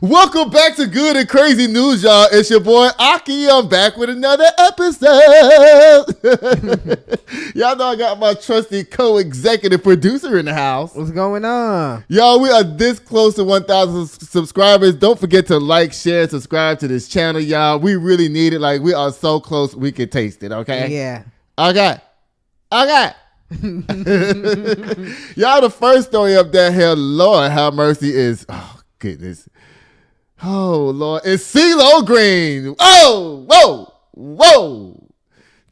Welcome back to Good and Crazy News, y'all. It's your boy Aki. I'm back with another episode. Y'all know I got my trusty co-executive producer in the house. What's going on? Y'all, we are this close to 1,000 subscribers. Don't forget to like, share, and subscribe to this channel, y'all. We really need it. Like, we are so close, we can taste it, okay? Yeah. Okay. Y'all, the first story up there here, Lord have mercy, is, oh, goodness. Oh, Lord. It's Ceelo Green. Oh, whoa.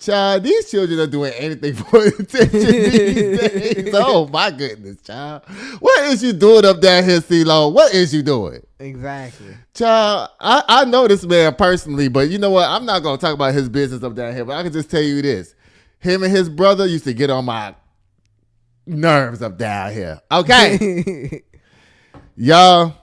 Child, these children are doing anything for attention these days. Oh, my goodness, child. What is you doing up there here, Celo? What is you doing? Exactly. Child, I know this man personally, but you know what? I'm not going to talk about his business up there here, but I can just tell you this. Him and his brother used to get on my nerves up down here. Okay. Y'all,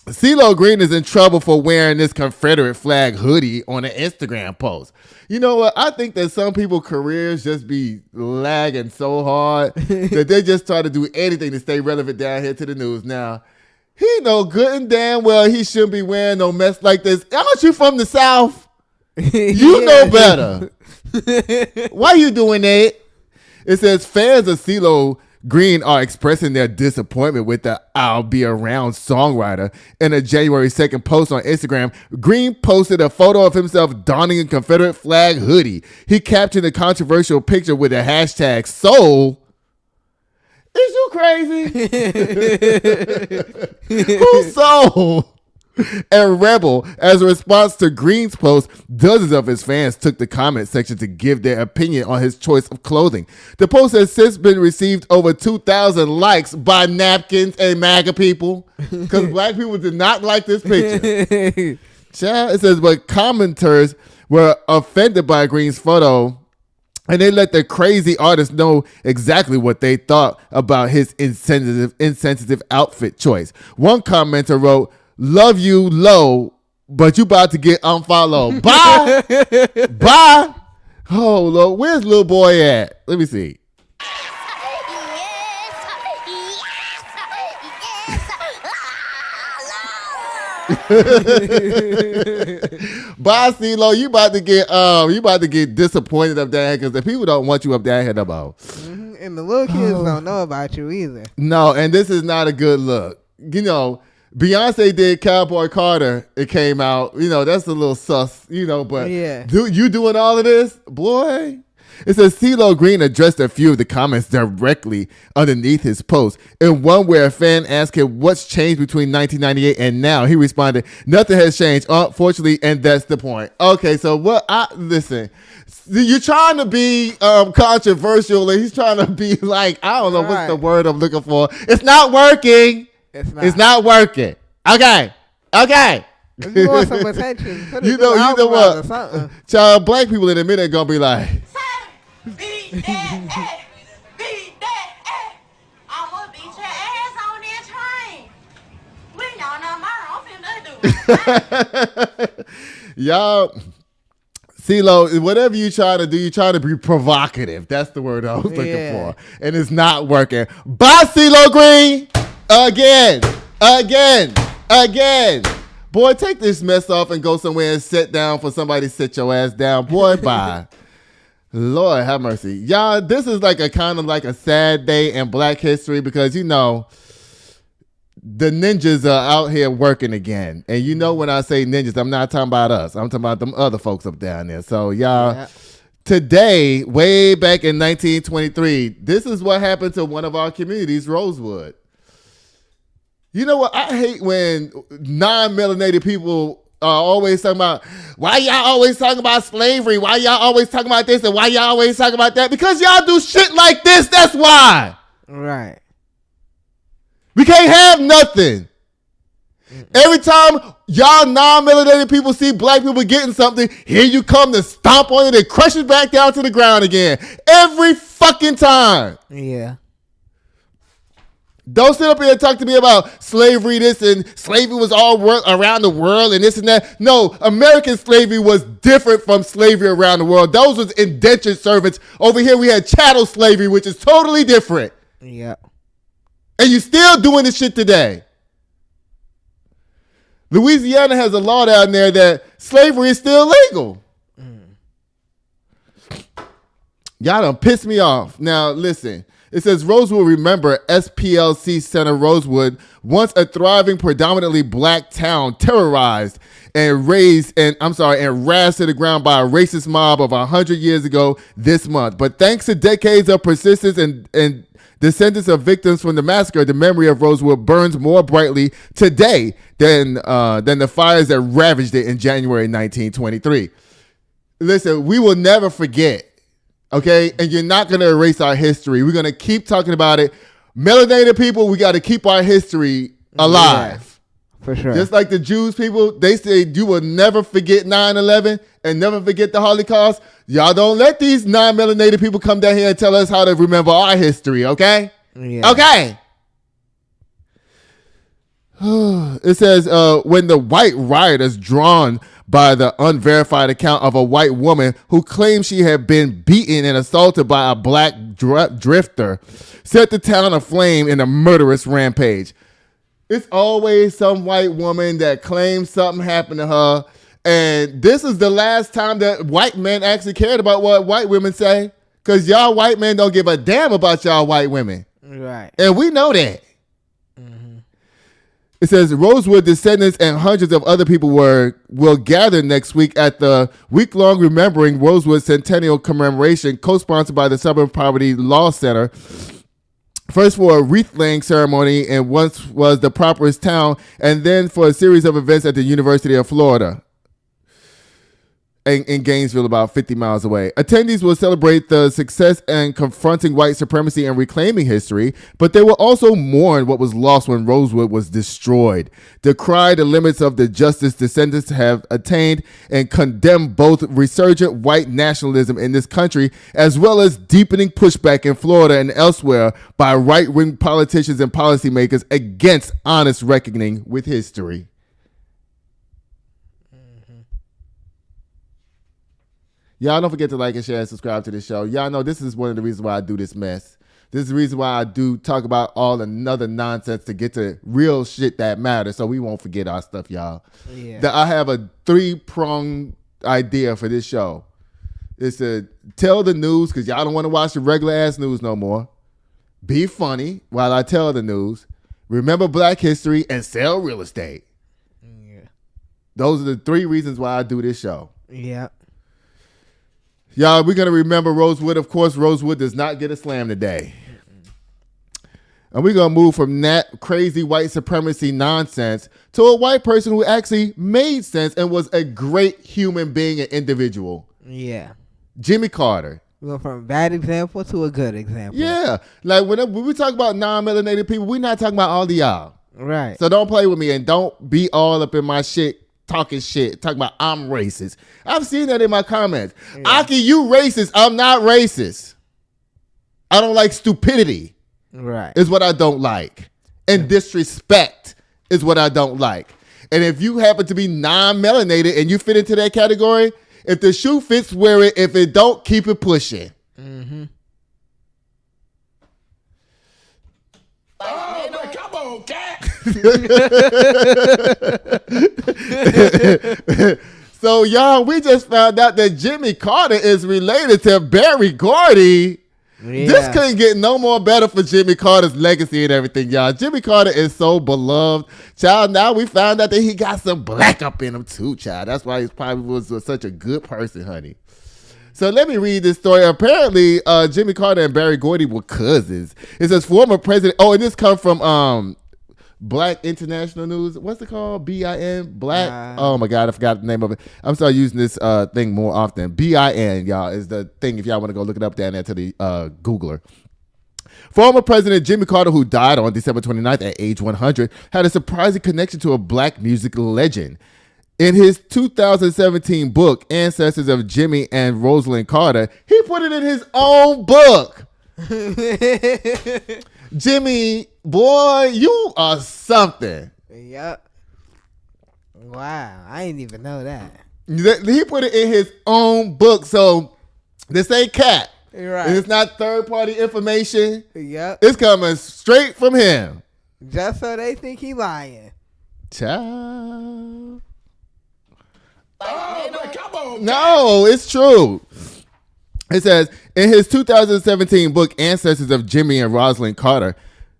Ceelo Green is in trouble for wearing this Confederate flag hoodie on an Instagram post. You know what? I think that some people's careers just be lagging so hard that they just try to do anything to stay relevant down here to the news. Now, he know good and damn well he shouldn't be wearing no mess like this. Aren't you from the South? You know better. Why you doing that? It says fans of Ceelo Green are expressing their disappointment with the I'll Be Around songwriter. In a January 2nd post on Instagram, Green posted a photo of himself donning a Confederate flag hoodie. He captioned the controversial picture with the hashtag soul. Is you crazy? Who's soul? And Rebel, as a response to Green's post, dozens of his fans took the comment section to give their opinion on his choice of clothing. The post has since been received over 2,000 likes by napkins and MAGA people, because black people did not like this picture. Child, it says, but commenters were offended by Green's photo, and they let the crazy artist know exactly what they thought about his insensitive outfit choice. One commenter wrote, "Love you low, but you about to get unfollowed." Bye. Bye. Oh, Lord. Where's little boy at? Let me see. Bye, Celo. You about to get disappointed up there because the people don't want you up there no more. And the little kids don't know about you either. No, and this is not a good look. You know, Beyonce did Cowboy Carter. It came out. You know, that's a little sus, you know, but yeah. You doing all of this? Boy. It says Ceelo Green addressed a few of the comments directly underneath his post. In one where a fan asked him what's changed between 1998 and now, he responded, "Nothing has changed, unfortunately, and that's the point." Okay, so listen, you're trying to be controversial, and he's trying to be like, I don't know what's the word I'm looking for. It's not working. It's not working. Okay. If you want some attention, you know what? Child, black people in a minute gonna be like, beat that, beat that. I'ma beat your ass on that train. We don't know I'm finna do. Y'all, Celo, whatever you try to do, you try to be provocative. That's the word I was looking for. And it's not working. Bye, Ceelo Green. Again. Boy, take this mess off and go somewhere and sit down for somebody to sit your ass down. Boy, bye. Lord have mercy. Y'all, this is like a kind of like a sad day in Black history because, you know, the ninjas are out here working again. And you know when I say ninjas, I'm not talking about us. I'm talking about them other folks up down there. So, y'all, today, way back in 1923, this is what happened to one of our communities, Rosewood. You know what? I hate when non-melanated people are always talking about, why y'all always talking about slavery? Why y'all always talking about this? And why y'all always talking about that? Because y'all do shit like this. That's why. Right. We can't have nothing. Every time y'all non-melanated people see black people getting something, here you come to stomp on it and crush it back down to the ground again. Every fucking time. Yeah. Don't sit up here and talk to me about slavery this and slavery was all around the world and this and that. No, American slavery was different from slavery around the world. Those was indentured servants. Over here we had chattel slavery, which is totally different. Yeah. And you still doing this shit today. Louisiana has a law down there that slavery is still legal. Y'all done pissed me off. Now, listen. It says Rosewood, remember, SPLC Center Rosewood, once a thriving, predominantly black town, terrorized and razed to the ground by a racist mob of 100 years ago this month. But thanks to decades of persistence and descendants of victims from the massacre, the memory of Rosewood burns more brightly today than the fires that ravaged it in January 1923. Listen, we will never forget. Okay, and you're not going to erase our history. We're going to keep talking about it. Melanated people, we got to keep our history alive. Yeah, for sure. Just like the Jews people, they say you will never forget 9/11 and never forget the Holocaust. Y'all don't let these non-melanated people come down here and tell us how to remember our history, okay? Yeah. Okay. It says, when the white rioters drawn by the unverified account of a white woman who claimed she had been beaten and assaulted by a black drifter, set the town aflame in a murderous rampage. It's always some white woman that claims something happened to her, and this is the last time that white men actually cared about what white women say, because y'all white men don't give a damn about y'all white women. Right. And we know that. It says Rosewood descendants and hundreds of other people will gather next week at the week-long Remembering Rosewood Centennial Commemoration, co-sponsored by the Southern Poverty Law Center. First for a wreath-laying ceremony in once was the Properest town, and then for a series of events at the University of Florida in Gainesville, about 50 miles away. Attendees will celebrate the success in confronting white supremacy and reclaiming history, but they will also mourn what was lost when Rosewood was destroyed, decry the limits of the justice descendants have attained, and condemn both resurgent white nationalism in this country, as well as deepening pushback in Florida and elsewhere by right-wing politicians and policymakers against honest reckoning with history. Y'all don't forget to like and share and subscribe to this show. Y'all know this is one of the reasons why I do this mess. This is the reason why I do talk about all another nonsense to get to real shit that matters, so we won't forget our stuff, y'all. Yeah. I have a 3-pronged idea for this show. It's to tell the news, because y'all don't want to watch the regular ass news no more. Be funny while I tell the news. Remember Black history and sell real estate. Yeah. Those are the 3 reasons why I do this show. Yeah. Y'all, we're going to remember Rosewood. Of course, Rosewood does not get a slam today. And we're going to move from that crazy white supremacy nonsense to a white person who actually made sense and was a great human being and individual. Yeah. Jimmy Carter. We go from a bad example to a good example. Yeah. Like when we talk about non-melanated people, we're not talking about all of y'all. Right. So don't play with me and don't be all up in my shit. Talking about I'm racist. I've seen that in my comments. Yeah. Aki, you racist. I'm not racist. I don't like stupidity. Right. Is what I don't like. And disrespect is what I don't like. And if you happen to be non-melanated and you fit into that category, if the shoe fits, wear it. If it don't, keep it pushing. Mm-hmm. Oh, man, come on, cat. So, y'all, we just found out that Jimmy Carter is related to Barry Gordy. Yeah. This couldn't get no more better for Jimmy Carter's legacy and everything, y'all. Jimmy Carter is so beloved. Child, now we found out that he got some black up in him, too, child. That's why he probably was such a good person, honey. So let me read this story. Apparently, Jimmy Carter and Barry Gordy were cousins. It says former president. Oh, and this comes from Black International News. What's it called? BIN? Black? Oh, my God. I forgot the name of it. I'm starting using this thing more often. BIN, y'all, is the thing if y'all want to go look it up down there to the Googler. Former President Jimmy Carter, who died on December 29th at age 100, had a surprising connection to a black music legend. In his 2017 book, Ancestors of Jimmy and Rosalind Carter, he put it in his own book. Jimmy, boy, you are something. Yep. Wow, I didn't even know that. He put it in his own book, so this ain't cat. Right. It's not third-party information. Yep. It's coming straight from him. Just so they think he lying. Child. No, it's true. It says, in his 2017 book, Ancestors of Jimmy and Rosalind Carter,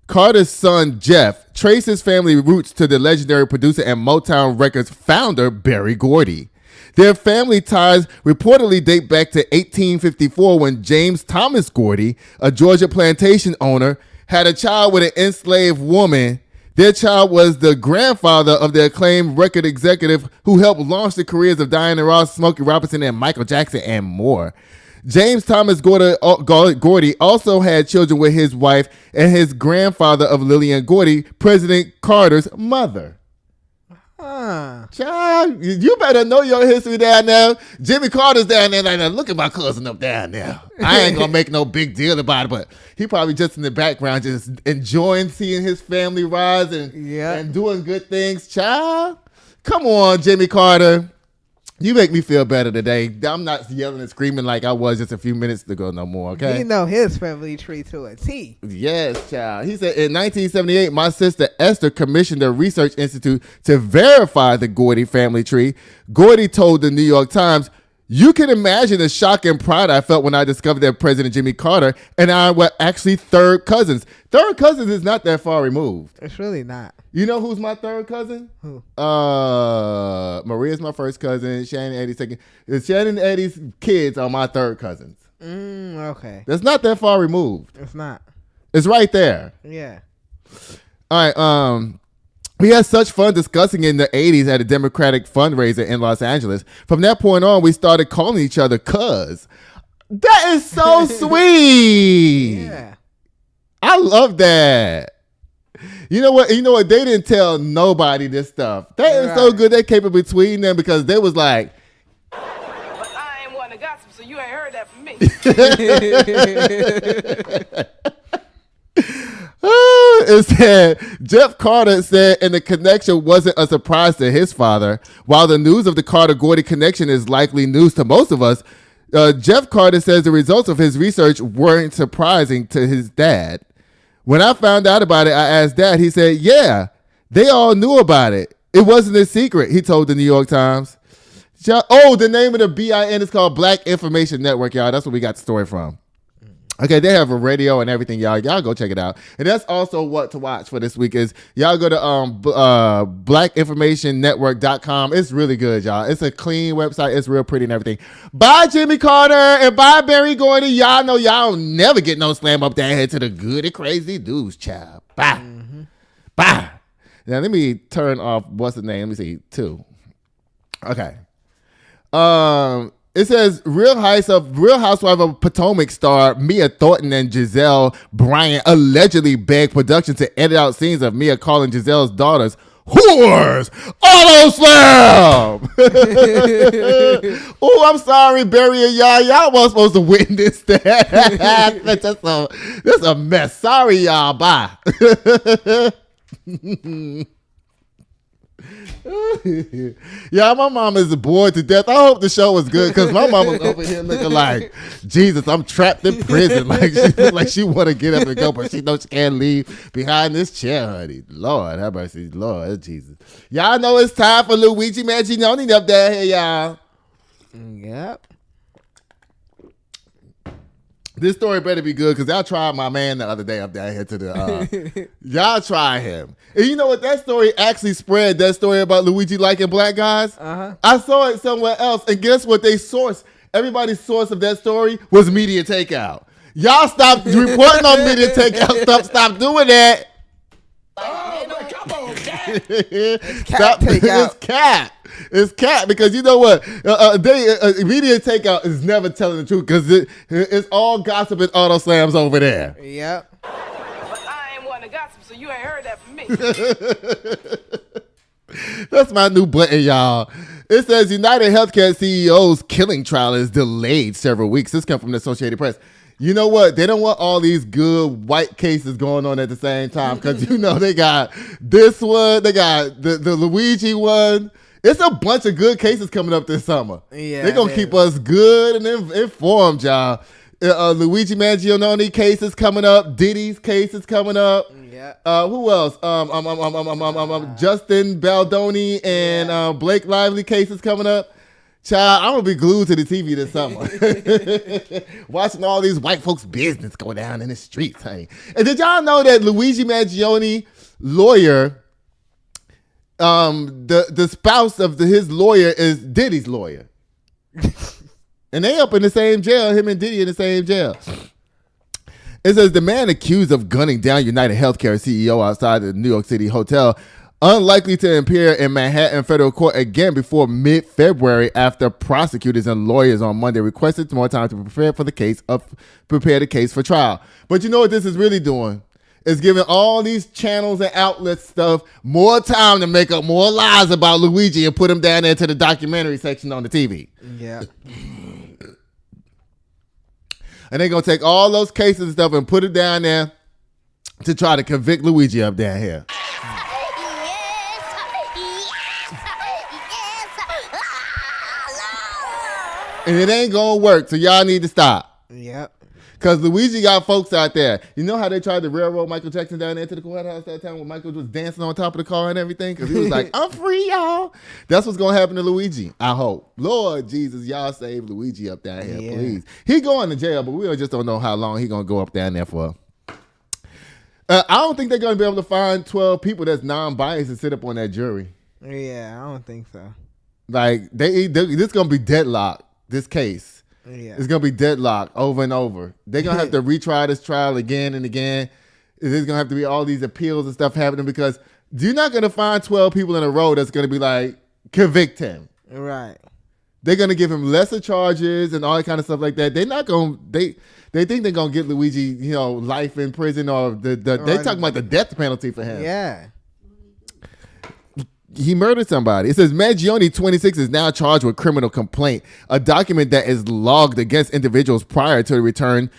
Carter's son, Jeff, traced his family roots to the legendary producer and Motown Records founder, Berry Gordy. Their family ties reportedly date back to 1854 when James Thomas Gordy, a Georgia plantation owner, had a child with an enslaved woman. Their child was the grandfather of the acclaimed record executive who helped launch the careers of Diana Ross, Smokey Robinson, and Michael Jackson, and more. James Thomas Gordy also had children with his wife and his grandfather of Lillian Gordy, President Carter's mother. Child, you better know your history down there. Jimmy Carter's down there like, look at my cousin up down there. I ain't gonna make no big deal about it, but he probably just in the background just enjoying seeing his family rise and doing good things. Child, come on, Jimmy Carter. You make me feel better today. I'm not yelling and screaming like I was just a few minutes ago no more, okay? You know his family tree to a T. Yes, child. He said, in 1978, my sister Esther commissioned a research institute to verify the Gordy family tree. Gordy told the New York Times, you can imagine the shock and pride I felt when I discovered that President Jimmy Carter and I were actually third cousins. Third cousins is not that far removed. It's really not. You know who's my third cousin? Who? Maria's my first cousin. Shannon Eddie's second. Shannon Eddie's kids are my third cousins. Okay. That's not that far removed. It's not. It's right there. Yeah. All right. We had such fun discussing in the 80s at a Democratic fundraiser in Los Angeles. From that point on, we started calling each other cuz. That is so sweet. Yeah. I love that. You know what? They didn't tell nobody this stuff. That is so good. They kept it between them because they was like, but I ain't one to gossip, so you ain't heard that from me. It said, Jeff Carter said, and the connection wasn't a surprise to his father. While the news of the Carter-Gordy connection is likely news to most of us, Jeff Carter says the results of his research weren't surprising to his dad. When I found out about it, I asked Dad. He said, yeah, they all knew about it. It wasn't a secret, he told the New York Times. The name of the BIN is called Black Information Network, y'all. That's where we got the story from. Okay, they have a radio and everything, y'all. Y'all go check it out. And that's also what to watch for this week is y'all go to blackinformationnetwork.com. It's really good, y'all. It's a clean website. It's real pretty and everything. Bye, Jimmy Carter, and bye, Berry Gordy. Y'all know y'all don't never get no slam up that head to the good and crazy dudes, child. Bye. Mm-hmm. Bye. Now, let me turn off, what's the name? Let me see, 2. Okay. It says Real Housewife of Potomac star Mia Thornton and Giselle Bryant allegedly begged production to edit out scenes of Mia calling Giselle's daughters whores. Auto slam. Oh, I'm sorry, Barry and y'all. Y'all weren't supposed to witness that. That's a mess. Sorry, y'all. Bye. Yeah, my mom is bored to death. I hope the show was good because my mom was over here looking like, Jesus, I'm trapped in prison. Like she want to get up and go, but she knows she can't leave behind this chair, honey. Lord have mercy, Lord Jesus. Y'all know it's time for Luigi Mangione up there here, y'all. Yep. This story better be good because y'all tried my man the other day up there here to the. Y'all try him, and you know what? That story actually spread. That story about Luigi liking black guys. I saw it somewhere else, and guess what? They sourced. Everybody's source of that story was Media Takeout. Y'all stop reporting on Media Takeout. Stop doing that. Oh, come on, Cat. It's cat because you know what? Media Takeout is never telling the truth because it's all gossip and auto slams over there. Yep. But I ain't one to gossip, so you ain't heard that from me. That's my new button, y'all. It says United Healthcare CEO's killing trial is delayed several weeks. This comes from the Associated Press. You know what? They don't want all these good white cases going on at the same time because, you know, they got this one. They got the Luigi one. It's a bunch of good cases coming up this summer. Yeah, they're going to keep us good and informed, y'all. Luigi Mangione case is coming up. Diddy's case is coming up. Yeah. Who else? Justin Baldoni and Blake Lively case is coming up. Child, I'm gonna be glued to the TV this summer, watching all these white folks' business go down in the streets, honey. And did y'all know that Luigi Mangione lawyer, the spouse of his lawyer is Diddy's lawyer, and they up in the same jail. Him and Diddy in the same jail. It says the man accused of gunning down United Healthcare CEO outside the New York City hotel unlikely to appear in Manhattan federal court again before mid-February after prosecutors and lawyers on Monday requested more time to prepare the case for trial. But you know what this is really doing? It's giving all these channels and outlets stuff more time to make up more lies about Luigi and put him down there to the documentary section on the TV. Yeah. And they're going to take all those cases and stuff and put it down there to try to convict Luigi up down here. And it ain't gonna work, so y'all need to stop. Yep. Because Luigi got folks out there. You know how they tried to railroad Michael Jackson down there to the courthouse that time when Michael was dancing on top of the car and everything? Because he was like, I'm free, y'all. That's what's gonna happen to Luigi, I hope. Lord Jesus, y'all save Luigi up down here, please. He going to jail, but we just don't know how long he gonna go up down there for. I don't think they're gonna be able to find 12 people that's non-biased to sit up on that jury. Yeah, I don't think so. Like, this gonna be deadlocked. This case is going to be deadlocked over and over. They're going to have to retry this trial again and again. There's going to have to be all these appeals and stuff happening because you're not going to find 12 people in a row that's going to be like, convict him. Right. They're going to give him lesser charges and all that kind of stuff like that. They're not going to, they think they're going to get Luigi, life in prison or they're talking about the death penalty for him. Yeah. He murdered somebody. It says Mangione, 26, is now charged with criminal complaint, a document that is logged against individuals prior to the return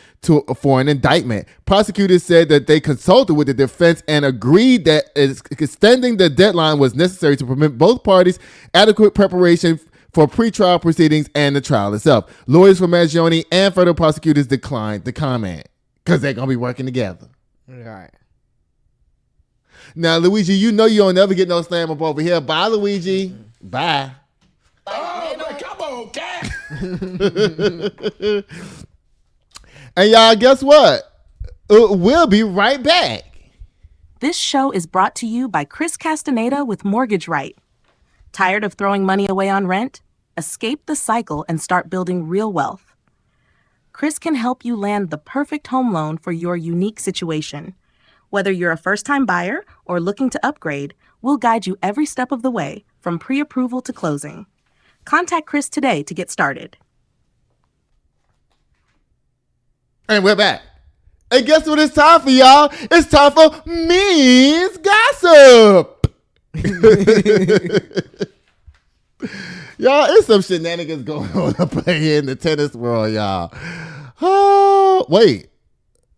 for an indictment. Prosecutors said that they consulted with the defense and agreed that extending the deadline was necessary to permit both parties adequate preparation for pretrial proceedings and the trial itself. Lawyers for Mangione and federal prosecutors declined to comment because they're going to be working together. Right. Now, Luigi, you know you don't never get no slam up over here. Bye, Luigi. Mm-hmm. Bye. Oh, but come on, cat. And y'all, guess what? We'll be right back. This show is brought to you by Chris Castaneda with Mortgage Right. Tired of throwing money away on rent? Escape the cycle and start building real wealth. Chris can help you land the perfect home loan for your unique situation. Whether you're a first-time buyer or looking to upgrade, we'll guide you every step of the way, from pre-approval to closing. Contact Chris today to get started. And we're back. And guess what it's time for, y'all? It's time for Means Gossip. Y'all, it's some shenanigans going on up here in the tennis world, y'all. Oh, wait.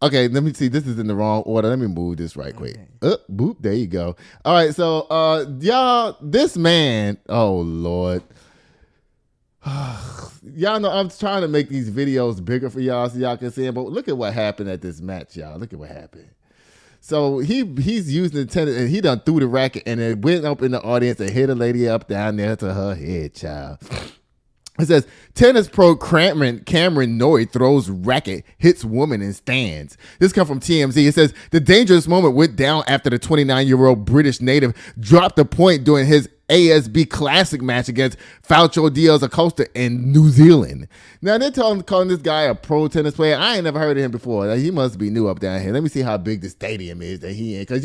Okay, let me see. This is in the wrong order. Let me move this right quick. Boop, there you go. All right, so y'all, this man, oh Lord. Y'all know I'm trying to make these videos bigger for y'all so y'all can see them, but look at what happened at this match, y'all. Look at what happened. So he's using the tennis and he done threw the racket and it went up in the audience and hit a lady up down there to her head, child. It says, tennis pro Cameron Norrie throws racket, hits woman and stands. This comes from TMZ. It says, the dangerous moment went down after the 29-year-old British native dropped a point during his ASB Classic match against Faucio Diaz Acosta in New Zealand. Now, they're calling this guy a pro tennis player. I ain't never heard of him before. He must be new up down here. Let me see how big the stadium is that he in. Because,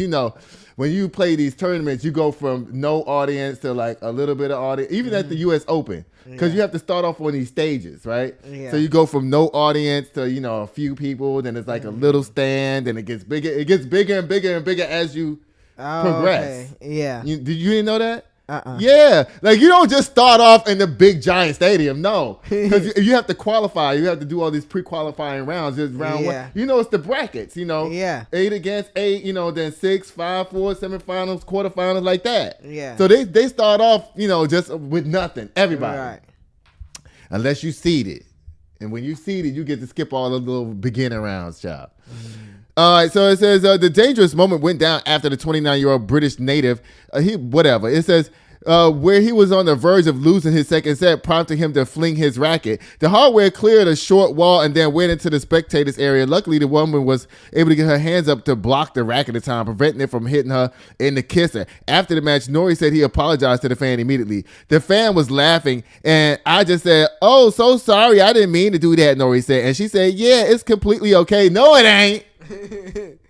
when you play these tournaments, you go from no audience to like a little bit of audience, even at the U.S. Open. Because you have to start off on these stages, right? Yeah. So you go from no audience to, a few people. Then it's like a little stand. Then it gets bigger. It gets bigger and bigger and bigger as you progress. Okay. Yeah. You didn't know that? Yeah, like you don't just start off in the big giant stadium, no, because you have to qualify. You have to do all these pre-qualifying rounds. Just round one, it's the brackets, 8 against 8, then 6, 5, 4, semifinals, quarterfinals, like that. Yeah. So they start off, just with nothing. Everybody, right. Unless you seeded, And when you seeded, you get to skip all the little beginning rounds, child. All right, so it says the dangerous moment went down after the 29-year-old British native, It says where he was on the verge of losing his second set, prompting him to fling his racket. The hardware cleared a short wall and then went into the spectators area. Luckily, the woman was able to get her hands up to block the racket at the time, preventing it from hitting her in the kisser. After the match, Norrie said he apologized to the fan immediately. The fan was laughing, and I just said, "Oh, so sorry. I didn't mean to do that," Norrie said. And she said, "Yeah, it's completely okay." No, it ain't.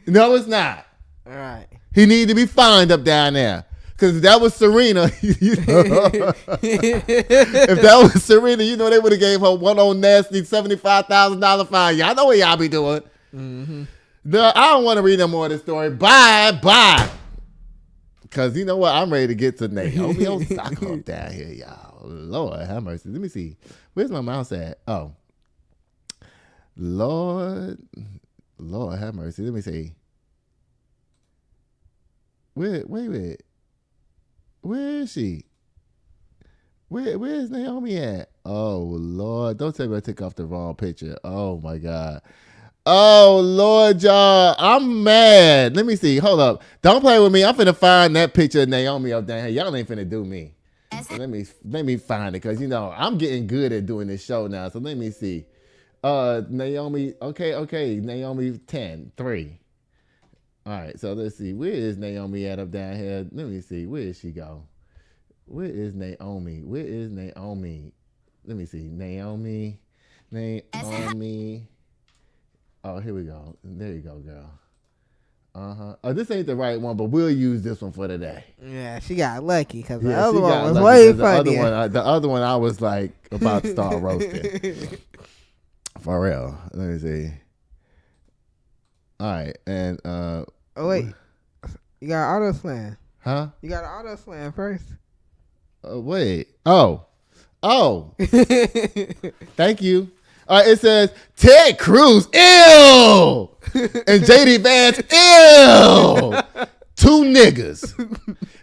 No, it's not. All right. He needed to be fined up down there. Because if that was Serena, if that was Serena, they would have gave her one old nasty $75,000 fine. Y'all know what y'all be doing. Mm-hmm. No, I don't want to read no more of this story. Bye. Because you know what? I'm ready to get to Naomi Osaka up down here, y'all. Lord have mercy. Let me see. Where's my mouse at? Oh. Lord have mercy. Let me see. Wait. Where is she? Where's Naomi at? Oh, Lord. Don't tell me I took off the wrong picture. Oh, my God. Oh, Lord, y'all. I'm mad. Let me see. Hold up. Don't play with me. I'm finna find that picture of Naomi up down here. Y'all ain't finna do me. So let me find it because, I'm getting good at doing this show now. So let me see. Naomi. Okay. Naomi 10-3. All right, so let's see. Where is Naomi at up down here? Let me see. Where did she go? Where is Naomi? Let me see. Naomi. Oh, here we go. There you go, girl. Uh-huh. Oh, this ain't the right one, but we'll use this one for today. Yeah, she got lucky because the other one was way funnier. The other one, I was like about to start roasting. For real. Let me see. All right, and oh wait, you got auto slam, huh? You got an auto slam first. Wait, oh, thank you. All right, it says Ted Cruz, ew, and JD Vance, ew, two niggas.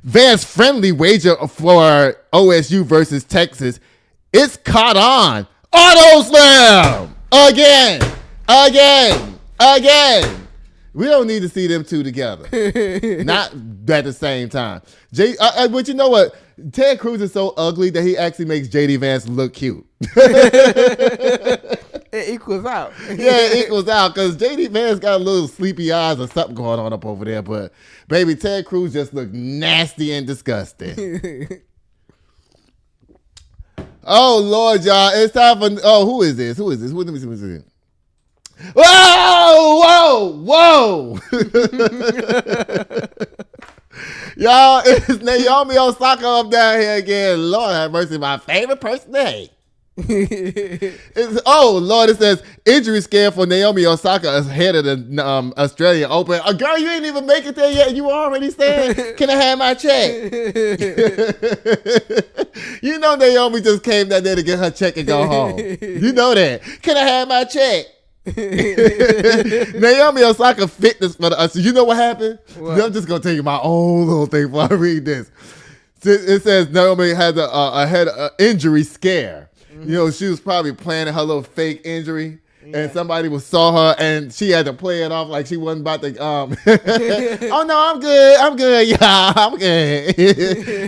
Vance friendly wager for OSU versus Texas. It's caught on. Auto slam again. We don't need to see them two together. Not at the same time. But you know what? Ted Cruz is so ugly that he actually makes JD Vance look cute. It equals out. Yeah, it equals out because JD Vance got a little sleepy eyes or something going on up over there. But baby, Ted Cruz just looked nasty and disgusting. Oh, Lord, y'all. It's time for... Oh, who is this? Let me see. Whoa! Y'all, it's Naomi Osaka up down here again. Lord have mercy, my favorite person to hate. It says injury scare for Naomi Osaka ahead of the Australian Open. Girl, you ain't even make it there yet. You already saying, can I have my check? You know Naomi just came down there to get her check and go home. You know that. Can I have my check? Naomi Osaka fitness for the. So you know what happened? What? I'm just gonna tell you my own little thing before I read this. It says Naomi had a head injury scare. Mm-hmm. She was probably planning her little fake injury, and somebody saw her, and she had to play it off like she wasn't about to. Oh no, I'm good, yeah, I'm good,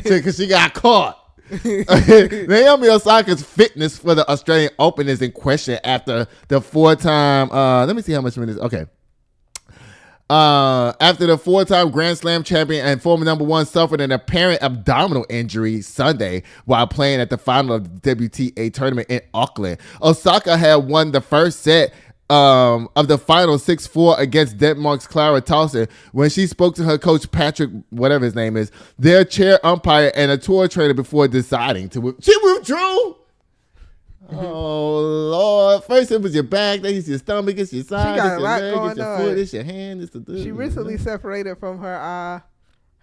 because she got caught. Naomi Osaka's fitness for the Australian Open is in question after the four-time. Let me see how much minutes. Okay. After the four-time Grand Slam champion and former number one suffered an apparent abdominal injury Sunday while playing at the final of the WTA tournament in Auckland. Osaka had won the first set of the final 6-4 against Denmark's Clara Tauson when she spoke to her coach Patrick, whatever his name is, their chair umpire and a tour trainer before deciding to. She withdrew. Oh Lord! First it was your back, then it's your stomach, it's your side, it's your leg, it's your foot, it's your hand, it's the. She recently separated from her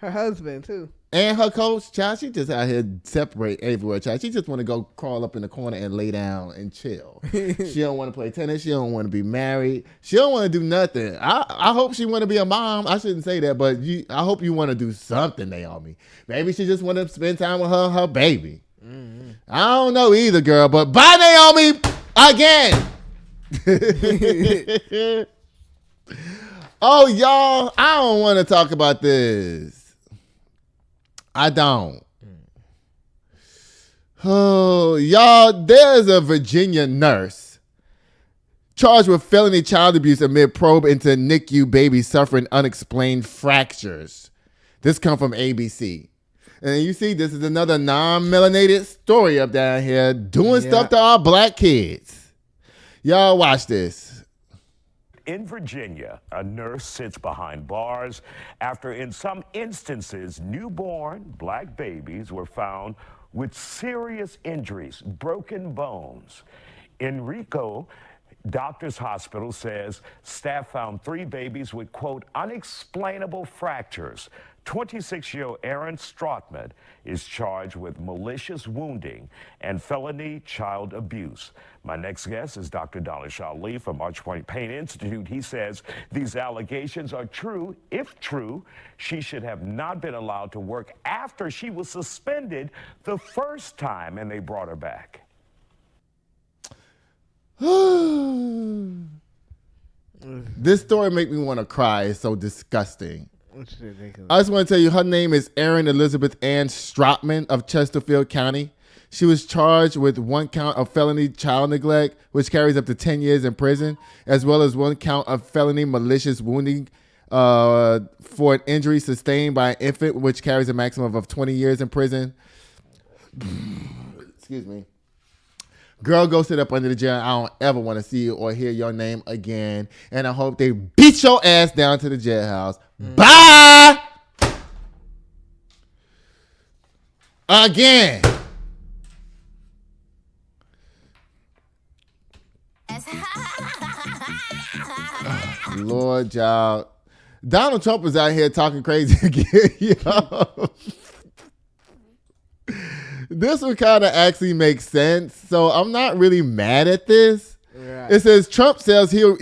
husband too. And her coach, child, she just out here separate everywhere, child. She just want to go crawl up in the corner and lay down and chill. She don't want to play tennis. She don't want to be married. She don't want to do nothing. I hope she want to be a mom. I shouldn't say that, but I hope you want to do something, Naomi. Maybe she just want to spend time with her baby. Mm-hmm. I don't know either, girl, but bye, Naomi, again. Oh, y'all, I don't want to talk about this. I don't. Oh, y'all, there's a Virginia nurse charged with felony child abuse amid probe into NICU baby suffering unexplained fractures. This come from ABC. And you see, this is another non-melanated story up down here doing stuff to our black kids. Y'all watch this. In Virginia, a nurse sits behind bars after, in some instances, newborn black babies were found with serious injuries, broken bones. Enrico Doctors Hospital says staff found 3 babies with, quote, unexplainable fractures. 26-year-old Aaron Strotman is charged with malicious wounding and felony child abuse. My next guest is Dr. Danish Ali from Archpoint Pain Institute. He says these allegations are true. If true, she should have not been allowed to work after she was suspended the first time and they brought her back. This story make me want to cry. It's so disgusting. I just want to tell you, her name is Erin Elizabeth Ann Strotman of Chesterfield County. She was charged with 1 count of felony child neglect, which carries up to 10 years in prison, as well as 1 count of felony malicious wounding for an injury sustained by an infant, which carries a maximum of 20 years in prison. Excuse me. Girl, go sit up under the jail. I don't ever want to see you or hear your name again. And I hope they beat your ass down to the jailhouse. Bye! Again. Lord, y'all. Donald Trump is out here talking crazy again, yo. This one kind of actually makes sense, so I'm not really mad at this. Right. It says Trump says he'll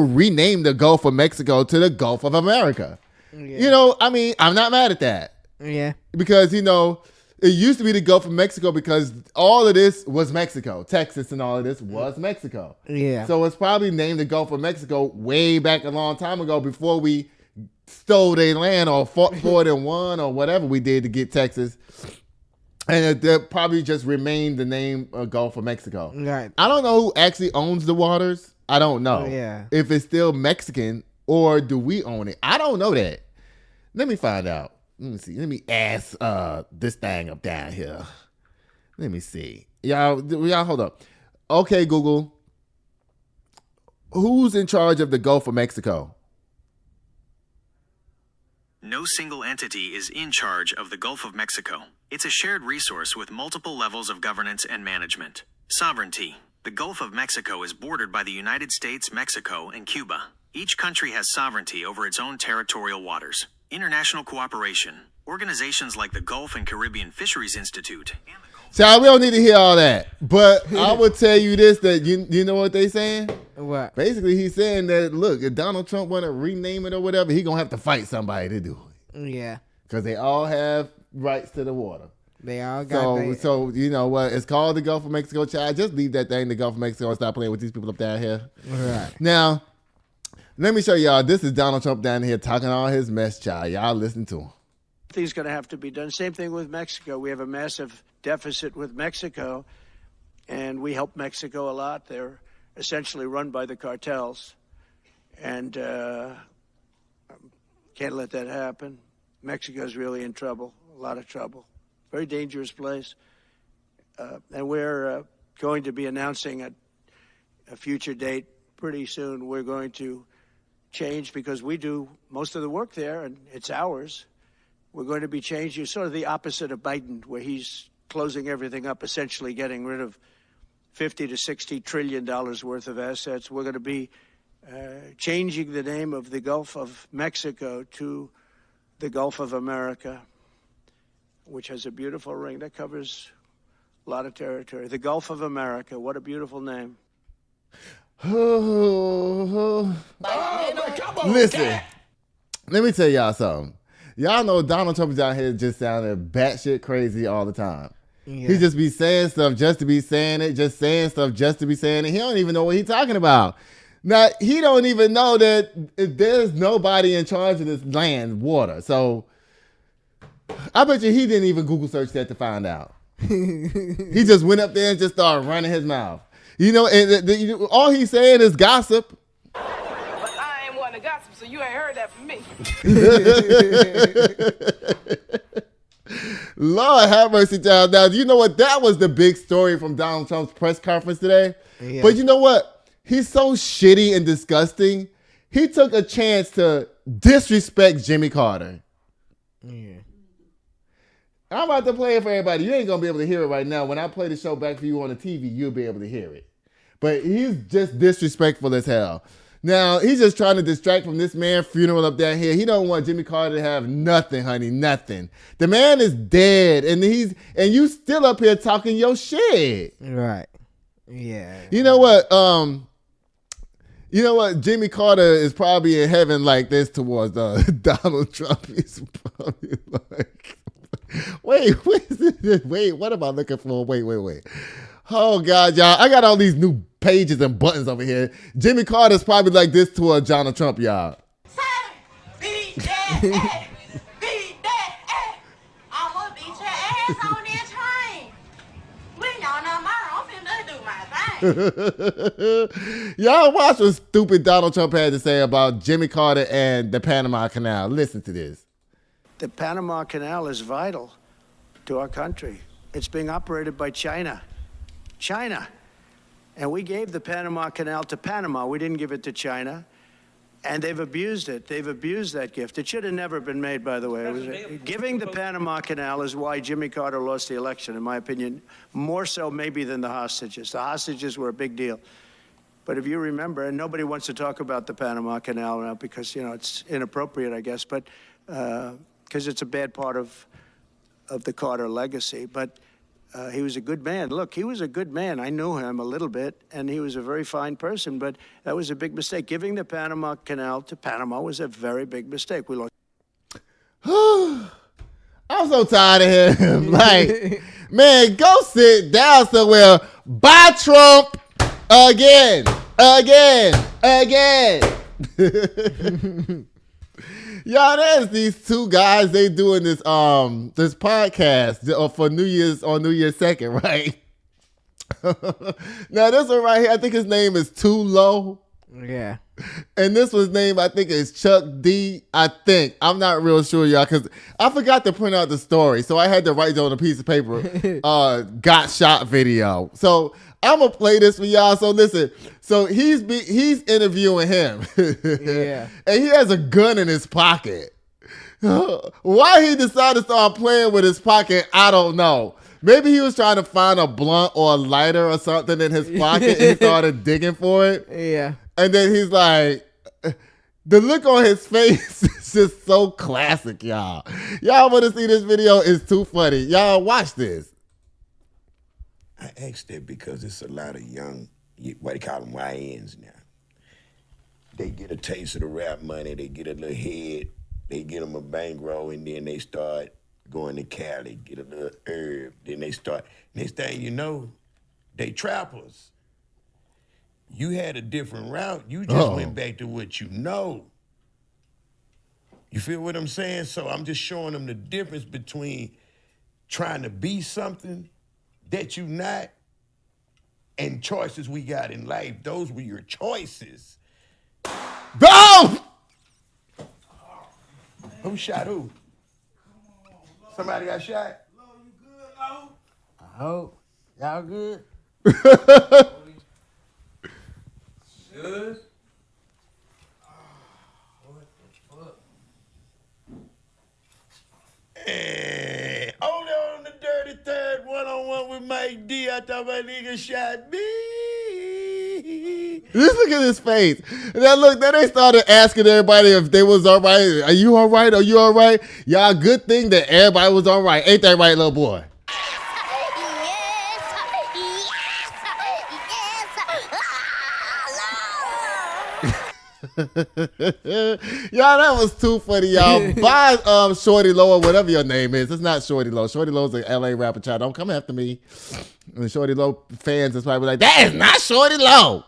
rename the Gulf of Mexico to the Gulf of America. Yeah. You know, I mean, I'm not mad at that. Yeah. Because, you know, it used to be the Gulf of Mexico because all of this was Mexico. Texas and all of this was Mexico. Yeah. So it's probably named the Gulf of Mexico way back a long time ago before we stole their land or fought for it and won or whatever we did to get Texas. And it probably just remained the name Gulf of Mexico. Right. I don't know who actually owns the waters. I don't know. Yeah. If it's still Mexican or do we own it? I don't know that. Let me find out. Let me see. Let me ask this thing up down here. Let me see. Y'all hold up. Okay, Google. Who's in charge of the Gulf of Mexico? No single entity is in charge of the Gulf of Mexico. It's a shared resource with multiple levels of governance and management. Sovereignty. The Gulf of Mexico is bordered by the United States, Mexico, and Cuba. Each country has sovereignty over its own territorial waters. International cooperation. Organizations like the Gulf and Caribbean Fisheries Institute. So we don't need to hear all that. But I would tell you this, that you know what they saying? What? Basically, he's saying that, look, if Donald Trump want to rename it or whatever, he going to have to fight somebody to do it. Yeah. Because they all have rights to the water. They all got So you know what? It's called the Gulf of Mexico, child. Just leave that thing, the Gulf of Mexico, and stop playing with these people up down here. Right. Now, let me show y'all. This is Donald Trump down here talking all his mess, child. Y'all listen to him. Things going to have to be done. Same thing with Mexico. We have a massive deficit with Mexico, and we help Mexico a lot. They're essentially run by the cartels, and can't let that happen. Mexico's really in trouble, a lot of trouble. Very dangerous place. And we're going to be announcing a future date pretty soon. We're going to change because we do most of the work there, and it's ours. We're going to be changing, sort of the opposite of Biden, where he's closing everything up, essentially getting rid of $50 to $60 trillion worth of assets. We're going to be changing the name of the Gulf of Mexico to the Gulf of America, which has a beautiful ring that covers a lot of territory. The Gulf of America, what a beautiful name. Listen, let me tell y'all something. Y'all know Donald Trump is out here just sounding batshit crazy all the time. Yeah. He just be saying stuff just to be saying it, just saying stuff just to be saying it. He don't even know what he's talking about. Now, he don't even know that there's nobody in charge of this land, water. So I bet you he didn't even Google search that to find out. He just went up there and just started running his mouth. You know, and all he's saying is gossip. But I ain't one to gossip, so you ain't heard that from me. Lord have mercy, child. Now, you know what? That was the big story from Donald Trump's press conference today. Yeah. But you know what? He's so shitty and disgusting. He took a chance to disrespect Jimmy Carter. Yeah. I'm about to play it for everybody. You ain't going to be able to hear it right now. When I play the show back for you on the TV, you'll be able to hear it. But he's just disrespectful as hell. Now, he's just trying to distract from this man's funeral up there here. He don't want Jimmy Carter to have nothing, honey, nothing. The man is dead, and you still up here talking your shit. Right. Yeah. You know what? Jimmy Carter is probably in heaven like this towards Donald Trump. He's probably like, wait, what am I looking for? Wait. Oh, God, y'all. I got all these new pages and buttons over here. Jimmy Carter's probably like this toward Donald Trump, y'all. Beat that ass. Beat that ass. I'ma beat your ass on that train. When y'all know I'm finna do my thing. Y'all watch what stupid Donald Trump had to say about Jimmy Carter and the Panama Canal. Listen to this. The Panama Canal is vital to our country. It's being operated by China. And we gave the Panama Canal to Panama. We didn't give it to China. And they've abused it. They've abused that gift. It should have never been made, by the way. Giving the Panama Canal is why Jimmy Carter lost the election, in my opinion, more so maybe than the hostages. The hostages were a big deal. But if you remember, and nobody wants to talk about the Panama Canal now because, it's inappropriate, I guess, but because it's a bad part of the Carter legacy. But he was a good man. Look, he was a good man. I knew him a little bit, and he was a very fine person, but that was a big mistake. Giving the Panama Canal to Panama was a very big mistake. We lost. I'm so tired of him. Like, man, go sit down somewhere. Bye, Trump. Again. Y'all, there's these two guys. They doing this podcast for New Year's on New Year's 2nd, right? Now this one right here, I think his name is Too Low. Yeah. And this one's name, I think, is Chuck D. I think. I'm not real sure, y'all, because I forgot to print out the story, so I had to write it on a piece of paper. Got shot video. So I'm gonna play this for y'all. So listen. So he's interviewing him. Yeah. And he has a gun in his pocket. Why he decided to start playing with his pocket, I don't know. Maybe he was trying to find a blunt or a lighter or something in his pocket and he started digging for it. Yeah. And then he's like, the look on his face is just so classic, y'all. Y'all want to see this video? It's too funny. Y'all watch this. I asked that because it's a lot of young, what do you call them, YNs now. They get a taste of the rap money, they get a little head, they get them a bankroll, and then they start going to Cali, get a little herb, then they start, next thing you know, they trappers. You had a different route, you just went back to what you know. You feel what I'm saying? So I'm just showing them the difference between trying to be something that you not, and choices we got in life. Those were your choices. Boom! Who shot who? Somebody got shot? I hope. Y'all good? Good. Hey, only on the dirty third one-on-one with Mike D. I thought my nigga shot me. Just look at his face. And then they started asking everybody if they was all right. Are you all right? Are you all right? Y'all, good thing that everybody was all right. Ain't that right, little boy? Y'all, that was too funny, y'all. Bye, Shorty Low or whatever your name is. It's not Shorty Low. Shorty Low's an LA rapper, child. Don't come after me. And Shorty Low fans is probably like, that is not Shorty Low.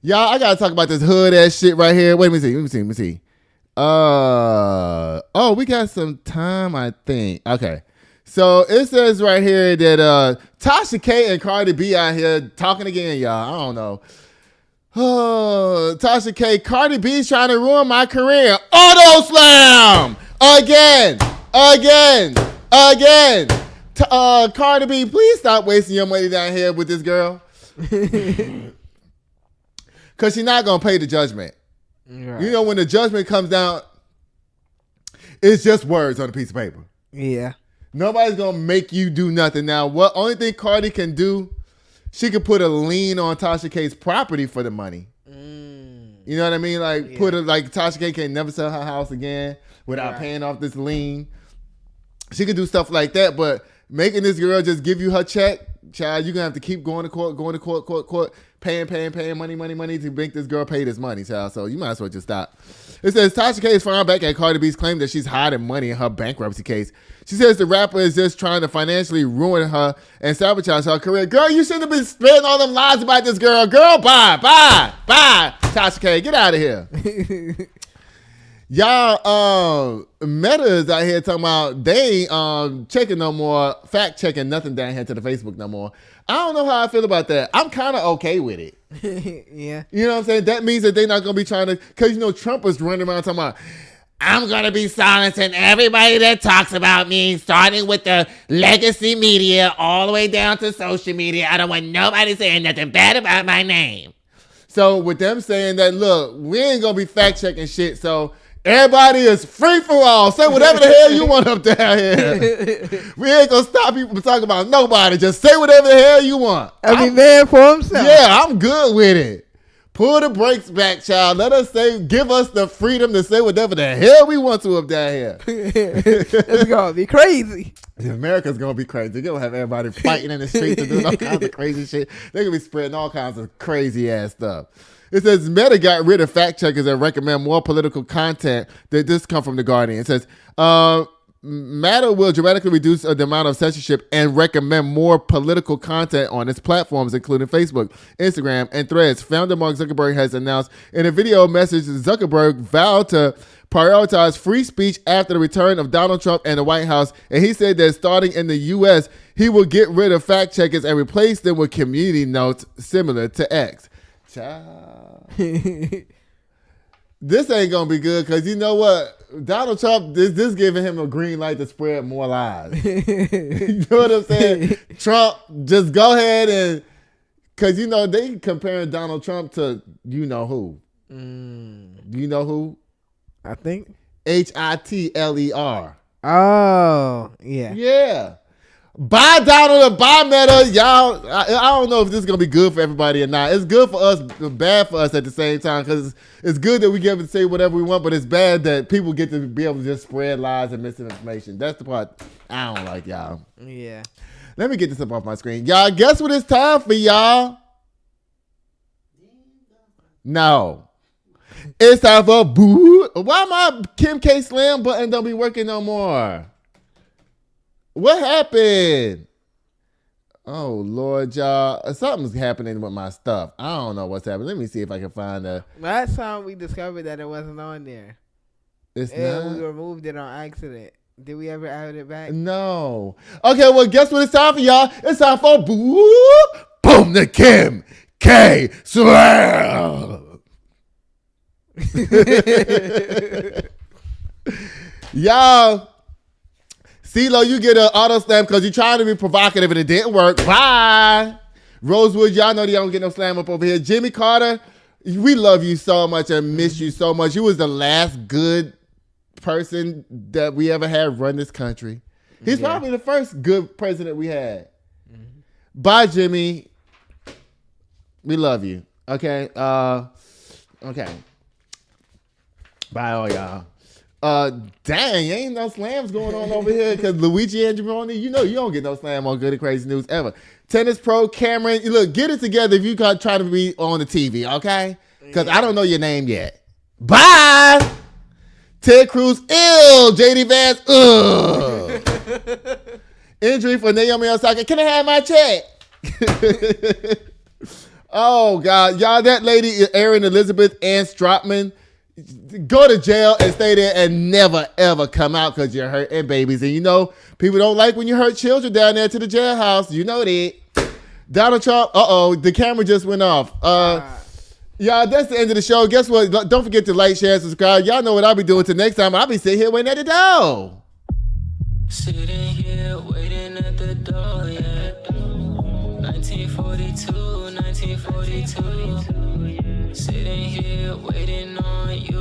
Y'all, I gotta talk about this hood ass shit right here. Wait, let me see. Oh, we got some time, I think. Okay. So it says right here that Tasha K and Cardi B out here talking again, y'all. I don't know. Oh, Tasha K, Cardi B's trying to ruin my career. Auto slam again. Cardi B, please stop wasting your money down here with this girl. Because she's not going to pay the judgment. Right. You know, when the judgment comes down, it's just words on a piece of paper. Yeah. Nobody's going to make you do nothing. Now, what only thing Cardi can do, she could put a lien on Tasha K's property for the money. You know what I mean? Like, Tasha K can never sell her house again without paying off this lien. She could do stuff like that, but making this girl just give you her check, child, you're going to have to keep going to court, paying money to make this girl pay this money, child. So you might as well just stop. It says Tasha K is firing back at Cardi B's claim that she's hiding money in her bankruptcy case. She says the rapper is just trying to financially ruin her and sabotage her career. Girl, you shouldn't have been spreading all them lies about this girl. Girl, bye. Tasha K, get out of here. Y'all, Meta is out here talking about they ain't checking no more, fact checking nothing down here to the Facebook no more. I don't know how I feel about that. I'm kind of okay with it. Yeah. You know what I'm saying? That means that they're not going to be trying to, because, you know, Trump was running around talking about, I'm going to be silencing everybody that talks about me, starting with the legacy media all the way down to social media. I don't want nobody saying nothing bad about my name. So with them saying that, look, we ain't going to be fact checking shit. So everybody is free for all. Say whatever the hell you want up down here. We ain't going to stop people from talking about nobody. Just say whatever the hell you want. Every man for himself. Yeah, I'm good with it. Pull the brakes back, child. Let us give us the freedom to say whatever the hell we want to up down here. It's going to be crazy. America's going to be crazy. They're going to have everybody fighting in the streets and doing all kinds of crazy shit. They're going to be spreading all kinds of crazy ass stuff. It says Meta got rid of fact checkers that recommend more political content. This come from The Guardian. It says Meta will dramatically reduce the amount of censorship and recommend more political content on its platforms, including Facebook, Instagram, and Threads. Founder Mark Zuckerberg has announced in a video message Zuckerberg vowed to prioritize free speech after the return of Donald Trump and the White House. And he said that starting in the U.S., he will get rid of fact checkers and replace them with community notes similar to X. Child. This ain't gonna be good because you know what? Donald Trump, this giving him a green light to spread more lies. You know what I'm saying? Trump, just go ahead and, because you know they comparing Donald Trump to you know who. You know who? I think Hitler. Oh, yeah. Yeah. Buy Donald or buy Meta, y'all. I don't know if this is gonna be good for everybody or not. It's good for us, bad for us at the same time because it's good that we get to say whatever we want, but it's bad that people get to be able to just spread lies and misinformation. That's the part I don't like, y'all. Yeah. Let me get this up off my screen, y'all. Guess what it's time for, y'all? No, it's time for boo. Why my Kim K Slam button don't be working no more? What happened? Oh, Lord, y'all. Something's happening with my stuff. I don't know what's happening. Let me see if I can find a... Last time we discovered that it wasn't on there. It's and not? we removed it on accident. Did we ever add it back? No. Okay, well, guess what it's time for, y'all? It's time for Boom the Kim K Slam. Y'all... Celo, you get an auto slam because you trying to be provocative and it didn't work. Bye. Rosewood, y'all know they don't get no slam up over here. Jimmy Carter, we love you so much and miss you so much. You was the last good person that we ever had run this country. He's probably the first good president we had. Bye, Jimmy. We love you. Okay. Okay. Bye, all y'all. Dang, ain't no slams going on over here because Luigi Mangione, you know you don't get no slam on Good and Crazy News ever. Tennis pro Cameron, look, get it together if you got trying to be on the TV, okay? Because I don't know your name yet. Bye. Ted Cruz, ill. JD Vance, ugh. Injury for Naomi Osaka. Can I have my check? Oh, God. Y'all, that lady, Erin Elizabeth Ann Strotman, go to jail and stay there and never, ever come out because you're hurting babies. And you know, people don't like when you hurt children down there to the jailhouse. You know that. Donald Trump, the camera just went off. Y'all, that's the end of the show. Guess what? Don't forget to like, share, and subscribe. Y'all know what I'll be doing till next time. I'll be sitting here waiting at the door. Sitting here waiting at the door, yeah. 1942, 1942. Sitting here waiting on you.